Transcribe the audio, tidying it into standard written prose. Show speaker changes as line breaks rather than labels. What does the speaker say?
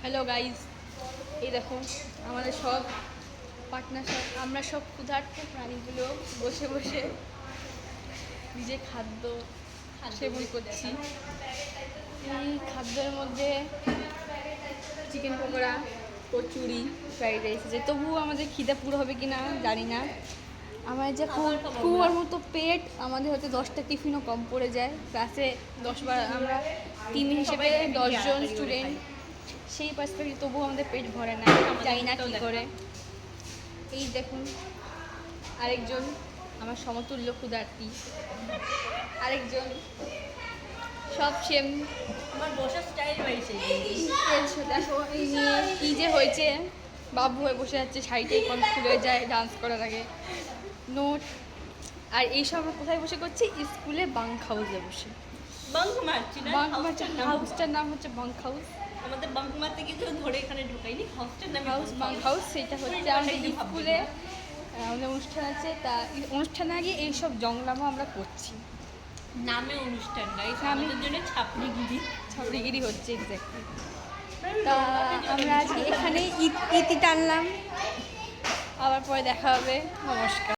Hello guys, এই দেখো আমাদের সব পার্টনার, সব আমরা সব ক্ষুধার্ত প্রাণীগুলো বসে বসে নিজের খাদ্য সেবন করছি। এই খাদ্যের মধ্যে chicken pakora, kachori, fried rice আছে। তবুও আমাদের খিদে পুরো হবে কি না জানি না। আমার যে কুয়ার মতো পেট, আমাদের হয়তো 10টা টিফিনও কম পড়ে যায় ক্লাসে। 10-12 আমরা 3 হিসেবে 10 জন স্টুডেন্ট, সেই পার্সপেক্টিভ তবুও আমাদের পেট ভরে না, জানি না কী করে। এই দেখুন আরেকজন আমার সমতুল্য ক্ষুধার্তী, আরেকজন সব সেম।
আমার বসার স্টাইল হয়েছে।
দেখো এই নিয়ে কী যে হয়েছে, বাবু হয়ে বসে যাচ্ছে, শাড়িটাই কম খুলে যায় ডান্স করার আগে। নোট আর এইসব আমরা কোথায় বসে করছি? স্কুলে বাঙ্ক হাউসে বসে
বাঙ্ক মারছি না,
বাঙ্ক মারছে। হাউসটার নাম হচ্ছে বাঙ্ক হাউস।
আমাদের বাঙ্ক মারতে গিয়ে কেউ ধরে এখানে ঢোকাইনি, হাউসটার নাম
হাউস বাঙ্ক হাউস। সেটা হচ্ছে আমাদের স্কুলে আমাদের অনুষ্ঠান আছে, তা অনুষ্ঠানে আগে এইসব জংলামো আমরা করছি।
নামে অনুষ্ঠান গাই, আমাদের জন্য
ছাপড়িগিরি হচ্ছে এক্স্যাক্টলি। তা আমরা আজকে এখানে ইতি টানলাম, আবার পরে দেখা হবে। নমস্কার।